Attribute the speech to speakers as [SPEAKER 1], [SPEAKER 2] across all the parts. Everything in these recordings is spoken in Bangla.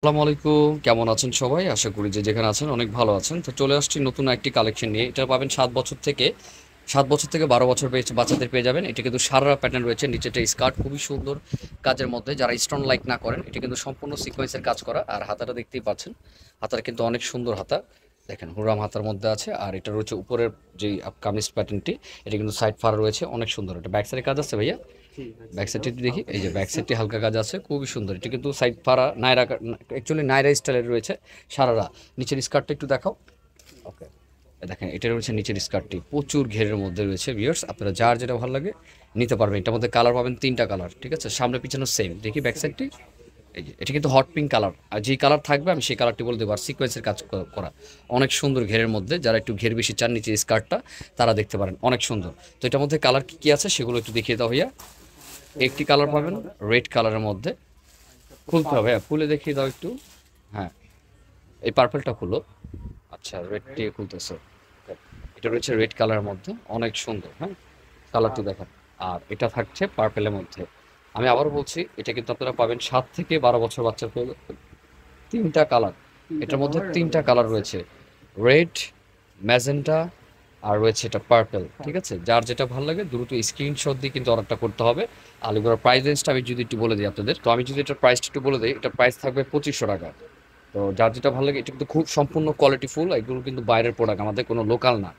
[SPEAKER 1] আসসালামু আলাইকুম, কেমন আছেন সবাই? আশা করি যে যেখানে আছেন অনেক ভালো আছেন। তো চলে আসছি নতুন একটি কালেকশন নিয়ে। এটা পাবেন 7 বছর থেকে 12 বছর বাচ্চাদের পেয়ে যাবেন। এটা কিন্তু সারারা প্যাটার্ন রয়েছে, নিচেটা স্কার্ট খুবই সুন্দর কাজের মধ্যে। যারা স্টোন লাইক না করেন, এটা কিন্তু সম্পূর্ণ সিকোয়েন্সের কাজ করা। আর হাতাটা দেখতেই পাচ্ছেন, হাতাটা কিন্তু অনেক সুন্দর হাতা। দেখেন হুরাম হাতার মধ্যে আছে। আর এটা রয়েছে উপরের যে কামিজ প্যাটার্নটি, এটা কিন্তু সাইড ফাড়া রয়েছে, অনেক সুন্দর। এটা ব্যাক সাইডে কাজ আছে ভাইয়া। ব্যাক সাইডটি দেখি, এই যে ব্যাক সাইডটি হালকা কাজ আছে, খুবই সুন্দর। এটা কিন্তু সাইড ফাড়া নায়রা, অ্যাকচুয়ালি নায়রা স্টাইলের রয়েছে সারারা। নিচের স্কার্টটা একটু দেখাও। ওকে, দেখেন এটা রয়েছে নিচের স্কার্টটি, প্রচুর ঘেরের মধ্যে রয়েছে। ভিউয়ার্স, আপনারা যার যেটা ভালো লাগে নিতে পারবেন। এটার মধ্যে কালার পাবেন 3টা কালার, ঠিক আছে? সামনে পিছনে সেম। দেখি ব্যাক সাইডটি, এই যে এটা কিন্তু হট পিঙ্ক কালার। আর যেই কালার থাকবে আমি সেই কালারটি বলে দেবো। আর সিকোয়েন্সের কাজ করা অনেক সুন্দর ঘেরের মধ্যে। যারা একটু ঘের বেশি চান নিচের স্কার্টটা, তারা দেখতে পারেন, অনেক সুন্দর। তো এটার মধ্যে কালার কী কী আছে সেগুলো একটু দেখিয়ে দাও ভাইয়া। একটি কালার পাবেন রেড কালারের মধ্যে, খুলতে হবে, হ্যাঁ খুলে দেখিয়ে দাও একটু। হ্যাঁ, এই পার্পলটা খুলো। আচ্ছা, রেডটি খুলতেছে। এটা রয়েছে রেড কালারের মধ্যে, অনেক সুন্দর। হ্যাঁ, কালারটি দেখেন। আর এটা থাকছে পার্পেলের মধ্যে। আমি আবারও বলছি, এটা কিন্তু আপনারা পাবেন 7 থেকে 12 বছর বাচ্চার পেয়ে। 3টা কালার, এটার মধ্যে 3টা কালার রয়েছে, রেড, ম্যাজেন্টা, আর রয়েছে এটা পার্পল। ঠিক আছে, যার যেটা ভালো লাগে দ্রুত স্ক্রিনশট দিয়ে কিন্তু অর্ডারটা করতে হবে। আর এগুলোর প্রাইস রেঞ্জটা আমি যদি একটু বলে দিই আপনাদের, তো আমি যদি এটার প্রাইসটা একটু বলে দিই, এটা প্রাইস থাকবে 2500 টাকা। তো যার যেটা ভালো লাগে, এটা কিন্তু খুব সম্পূর্ণ কোয়ালিটি ফুল। এগুলো কিন্তু বাইরের প্রোডাক্ট, আমাদের কোনো লোকাল না।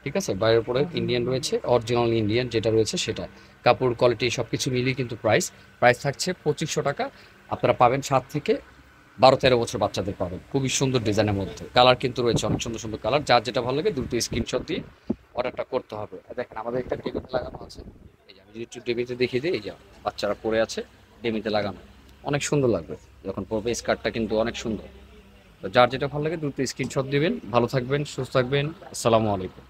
[SPEAKER 1] ঠিক আছে, বাইরের প্রোডাক্ট ইন্ডিয়ান রয়েছে, অরিজিনাল ইন্ডিয়ান যেটা রয়েছে সেটা। কাপড় কোয়ালিটি সব কিছু মিলিয়ে কিন্তু প্রাইস প্রাইস থাকছে 2500 টাকা। আপনারা পাবেন 7 থেকে 12-13 বছর বাচ্চাদের পাবেন, খুবই সুন্দর ডিজাইনের মধ্যে। কালার কিন্তু রয়েছে অনেক সুন্দর সুন্দর কালার। যার যেটা ভালো লাগে দ্রুত স্ক্রিনশট দিয়ে অর্ডারটা করতে হবে। আর দেখেন আমাদের একটা টেবিল লাগানো আছে, এই যে আমি যদি একটু টেবিলতে দেখিয়ে দিই, এই যে বাচ্চারা পড়ে আছে টেবিলতে লাগানো, অনেক সুন্দর লাগবে যখন পরবে। স্কার্টটা কিন্তু অনেক সুন্দর। তো যার যেটা ভালো লাগে দ্রুত স্ক্রিনশট দিবেন। ভালো থাকবেন, সুস্থ থাকবেন। আসসালামু আলাইকুম।